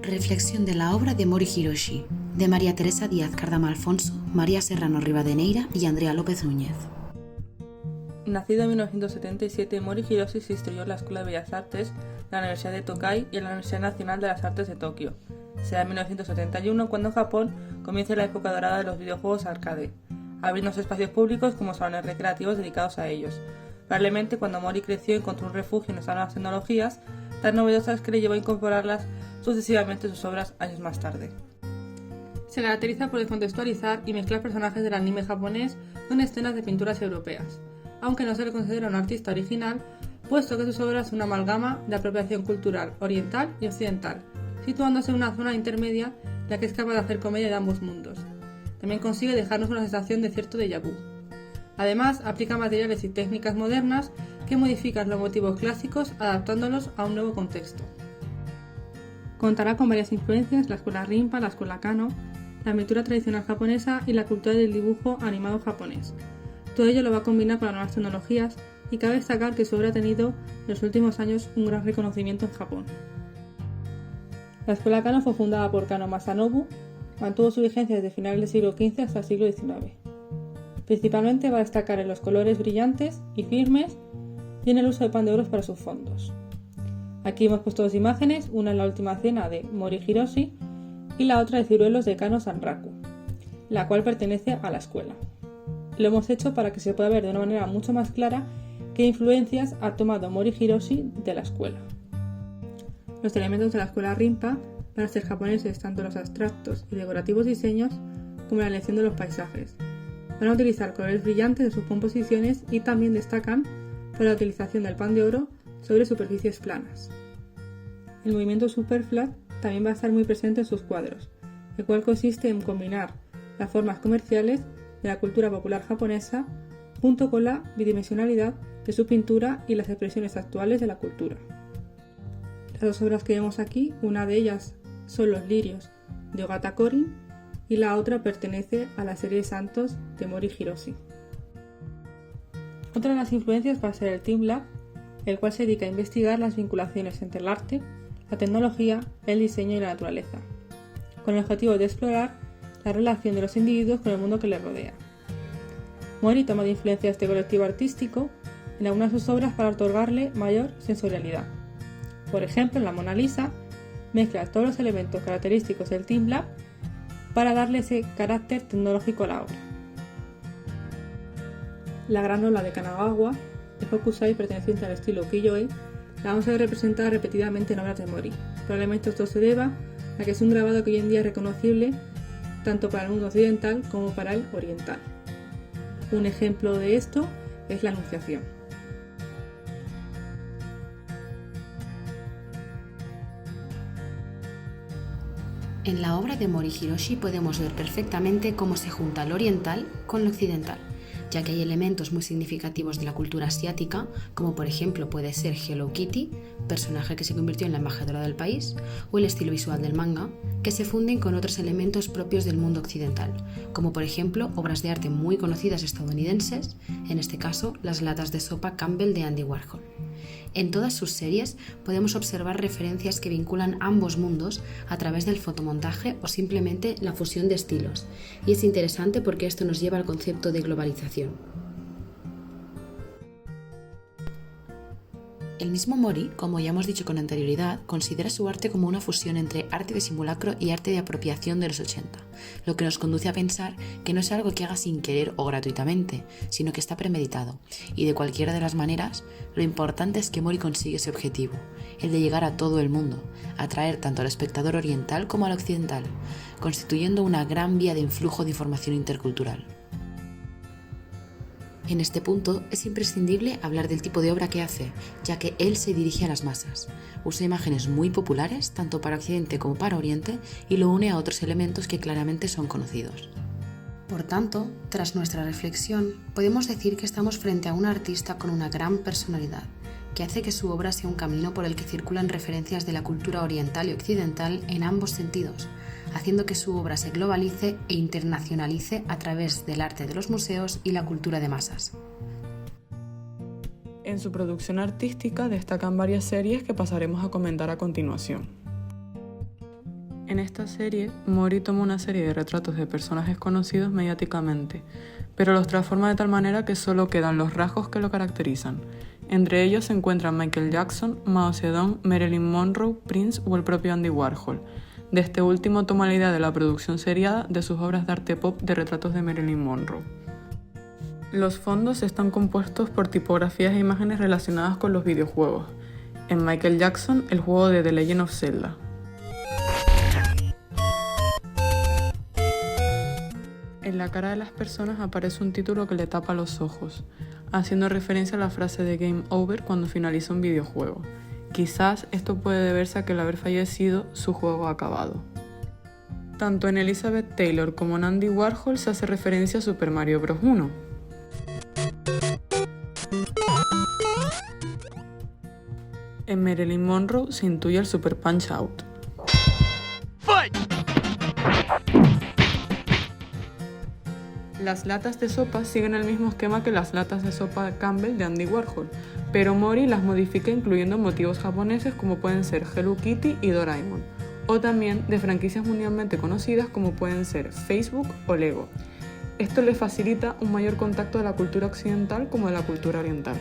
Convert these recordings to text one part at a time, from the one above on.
Reflexión de la obra de Mori Hiroshi, de María Teresa Díaz Cardama Alfonso, María Serrano Rivadeneira y Andrea López Núñez. Nacido en 1977, Mori Hiroshi se instruyó en la Escuela de Bellas Artes de la Universidad de Tokai y en la Universidad Nacional de las Artes de Tokio. Será en 1971 cuando en Japón comienza la época dorada de los videojuegos arcade, abriéndose espacios públicos como salones recreativos dedicados a ellos. Probablemente cuando Mori creció encontró un refugio en estas nuevas tecnologías tan novedosas que le llevó a incorporarlas sucesivamente en sus obras años más tarde. Se caracteriza por descontextualizar y mezclar personajes del anime japonés con escenas de pinturas europeas, aunque no se le considera un artista original, puesto que sus obras son una amalgama de apropiación cultural oriental y occidental, situándose en una zona intermedia en la que es capaz de hacer comedia de ambos mundos. También consigue dejarnos una sensación de cierto déjà vu. Además, aplica materiales y técnicas modernas que modifican los motivos clásicos adaptándolos a un nuevo contexto. Contará con varias influencias: la escuela Rinpa, la escuela Kano, la pintura tradicional japonesa y la cultura del dibujo animado japonés. Todo ello lo va a combinar con las nuevas tecnologías y cabe destacar que su obra ha tenido en los últimos años un gran reconocimiento en Japón. La escuela Kano fue fundada por Kano Masanobu, mantuvo su vigencia desde finales del siglo XV hasta el siglo XIX. Principalmente va a destacar en los colores brillantes y firmes y en el uso de pan de oro para sus fondos. Aquí hemos puesto dos imágenes, una en la última cena de Mori Hiroshi y la otra de ciruelos de Kano Sanraku, la cual pertenece a la escuela. Lo hemos hecho para que se pueda ver de una manera mucho más clara qué influencias ha tomado Mori Hiroshi de la escuela. Los elementos de la escuela Rinpa van a ser japoneses tanto los abstractos y decorativos diseños como la elección de los paisajes. Van a utilizar colores brillantes en sus composiciones y también destacan por la utilización del pan de oro sobre superficies planas. El movimiento superflat también va a estar muy presente en sus cuadros, el cual consiste en combinar las formas comerciales de la cultura popular japonesa junto con la bidimensionalidad de su pintura y las expresiones actuales de la cultura. Las dos obras que vemos aquí, una de ellas son Los lirios de Ogata Korin y la otra pertenece a la serie de Santos de Mori Hiroshi. Otra de las influencias va a ser el Team Lab, el cual se dedica a investigar las vinculaciones entre el arte, la tecnología, el diseño y la naturaleza, con el objetivo de explorar la relación de los individuos con el mundo que les rodea. Mori toma de influencia este colectivo artístico en algunas de sus obras para otorgarle mayor sensorialidad. Por ejemplo, en la Mona Lisa mezcla todos los elementos característicos del Team Lab para darle ese carácter tecnológico a la obra. La gran ola de Kanagawa, de Hokusai perteneciente al estilo Ukiyo-e, la vamos a ver representada repetidamente en obras de Mori. Probablemente esto se deba a que es un grabado que hoy en día es reconocible tanto para el mundo occidental como para el oriental. Un ejemplo de esto es la Anunciación. En la obra de Mori Hiroshi podemos ver perfectamente cómo se junta lo oriental con lo occidental, ya que hay elementos muy significativos de la cultura asiática, como por ejemplo puede ser Hello Kitty, personaje que se convirtió en la embajadora del país, o el estilo visual del manga, que se funden con otros elementos propios del mundo occidental, como por ejemplo obras de arte muy conocidas estadounidenses, en este caso las latas de sopa Campbell de Andy Warhol. En todas sus series podemos observar referencias que vinculan ambos mundos a través del fotomontaje o simplemente la fusión de estilos, y es interesante porque esto nos lleva al concepto de globalización. El mismo Mori, como ya hemos dicho con anterioridad, considera su arte como una fusión entre arte de simulacro y arte de apropiación de los 80, lo que nos conduce a pensar que no es algo que haga sin querer o gratuitamente, sino que está premeditado, y de cualquiera de las maneras, lo importante es que Mori consigue ese objetivo, el de llegar a todo el mundo, atraer tanto al espectador oriental como al occidental, constituyendo una gran vía de influjo de información intercultural. En este punto es imprescindible hablar del tipo de obra que hace, ya que él se dirige a las masas. Usa imágenes muy populares, tanto para Occidente como para Oriente, y lo une a otros elementos que claramente son conocidos. Por tanto, tras nuestra reflexión, podemos decir que estamos frente a un artista con una gran personalidad, que hace que su obra sea un camino por el que circulan referencias de la cultura oriental y occidental en ambos sentidos, haciendo que su obra se globalice e internacionalice a través del arte de los museos y la cultura de masas. En su producción artística destacan varias series que pasaremos a comentar a continuación. En esta serie, Mori toma una serie de retratos de personajes conocidos mediáticamente, pero los transforma de tal manera que solo quedan los rasgos que lo caracterizan. Entre ellos se encuentran Michael Jackson, Mao Zedong, Marilyn Monroe, Prince o el propio Andy Warhol. De este último toma la idea de la producción seriada de sus obras de arte pop de retratos de Marilyn Monroe. Los fondos están compuestos por tipografías e imágenes relacionadas con los videojuegos. En Michael Jackson, el juego de The Legend of Zelda. En la cara de las personas aparece un título que le tapa los ojos, haciendo referencia a la frase de Game Over cuando finaliza un videojuego. Quizás esto puede deberse a que al haber fallecido, su juego ha acabado. Tanto en Elizabeth Taylor como en Andy Warhol se hace referencia a Super Mario Bros. 1. En Marilyn Monroe se intuye el Super Punch Out. Fight. Las latas de sopa siguen el mismo esquema que las latas de sopa Campbell de Andy Warhol, pero Mori las modifica incluyendo motivos japoneses como pueden ser Hello Kitty y Doraemon, o también de franquicias mundialmente conocidas como pueden ser Facebook o Lego. Esto le facilita un mayor contacto de la cultura occidental como de la cultura oriental.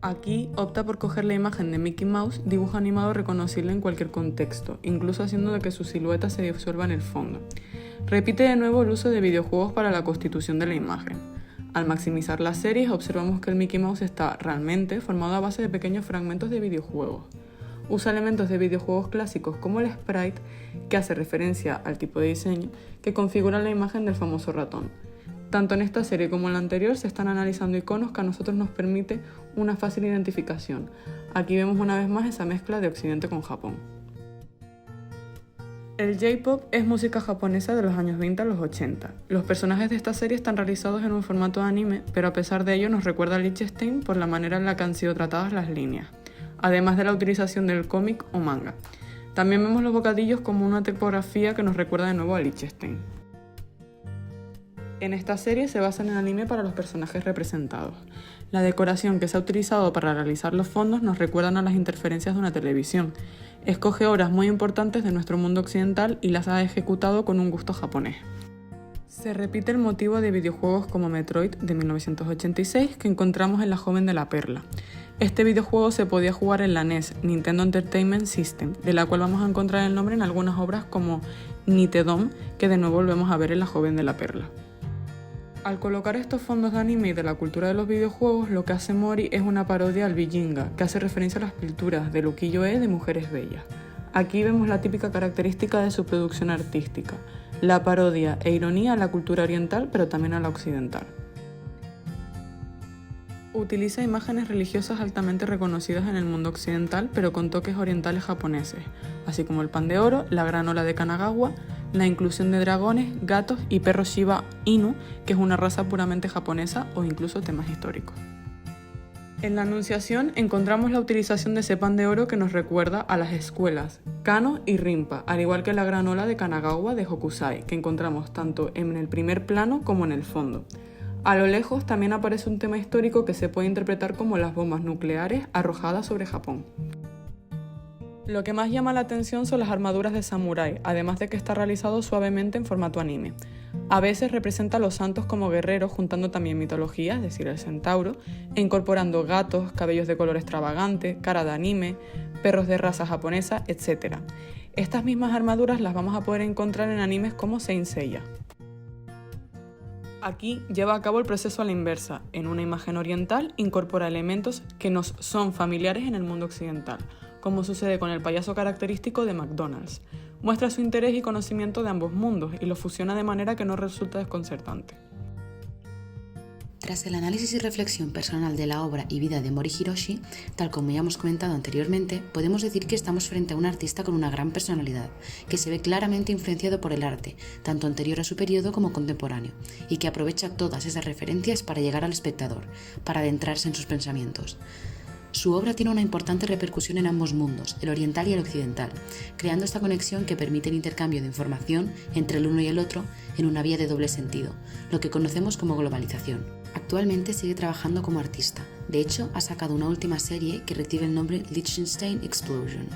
Aquí opta por coger la imagen de Mickey Mouse, dibujo animado reconocible en cualquier contexto, incluso haciendo de que su silueta se disuelva en el fondo. Repite de nuevo el uso de videojuegos para la constitución de la imagen. Al maximizar las series, observamos que el Mickey Mouse está realmente formado a base de pequeños fragmentos de videojuegos. Usa elementos de videojuegos clásicos como el sprite, que hace referencia al tipo de diseño que configura la imagen del famoso ratón. Tanto en esta serie como en la anterior se están analizando iconos que a nosotros nos permite una fácil identificación. Aquí vemos una vez más esa mezcla de Occidente con Japón. El J-pop es música japonesa de los años 20 a los 80. Los personajes de esta serie están realizados en un formato de anime, pero a pesar de ello nos recuerda a Liechtenstein por la manera en la que han sido tratadas las líneas, además de la utilización del cómic o manga. También vemos los bocadillos como una tipografía que nos recuerda de nuevo a Liechtenstein. En esta serie se basa en el anime para los personajes representados. La decoración que se ha utilizado para realizar los fondos nos recuerdan a las interferencias de una televisión. Escoge obras muy importantes de nuestro mundo occidental y las ha ejecutado con un gusto japonés. Se repite el motivo de videojuegos como Metroid de 1986 que encontramos en La Joven de la Perla. Este videojuego se podía jugar en la NES, Nintendo Entertainment System, de la cual vamos a encontrar el nombre en algunas obras como Nitedom, que de nuevo volvemos a ver en La Joven de la Perla. Al colocar estos fondos de anime y de la cultura de los videojuegos, lo que hace Mori es una parodia al Bijinga, que hace referencia a las pinturas de ukiyo-e de mujeres bellas. Aquí vemos la típica característica de su producción artística, la parodia e ironía a la cultura oriental, pero también a la occidental. Utiliza imágenes religiosas altamente reconocidas en el mundo occidental, pero con toques orientales japoneses, así como el pan de oro, la granola de Kanagawa, la inclusión de dragones, gatos y perros Shiba Inu, que es una raza puramente japonesa, o incluso temas históricos. En la Anunciación encontramos la utilización de ese pan de oro que nos recuerda a las escuelas Kano y Rinpa, al igual que la granola de Kanagawa de Hokusai, que encontramos tanto en el primer plano como en el fondo. A lo lejos también aparece un tema histórico que se puede interpretar como las bombas nucleares arrojadas sobre Japón. Lo que más llama la atención son las armaduras de samurái, además de que está realizado suavemente en formato anime. A veces representa a los santos como guerreros, juntando también mitología, es decir, el centauro, e incorporando gatos, cabellos de color extravagante, cara de anime, perros de raza japonesa, etc. Estas mismas armaduras las vamos a poder encontrar en animes como Saint Seiya. Aquí lleva a cabo el proceso a la inversa. En una imagen oriental incorpora elementos que nos son familiares en el mundo occidental, como sucede con el payaso característico de McDonald's. Muestra su interés y conocimiento de ambos mundos y los fusiona de manera que no resulta desconcertante. Tras el análisis y reflexión personal de la obra y vida de Mori Hiroshi, tal como ya hemos comentado anteriormente, podemos decir que estamos frente a un artista con una gran personalidad, que se ve claramente influenciado por el arte, tanto anterior a su periodo como contemporáneo, y que aprovecha todas esas referencias para llegar al espectador, para adentrarse en sus pensamientos. Su obra tiene una importante repercusión en ambos mundos, el oriental y el occidental, creando esta conexión que permite el intercambio de información entre el uno y el otro en una vía de doble sentido, lo que conocemos como globalización. Actualmente sigue trabajando como artista. De hecho, ha sacado una última serie que recibe el nombre Liechtenstein Explosion.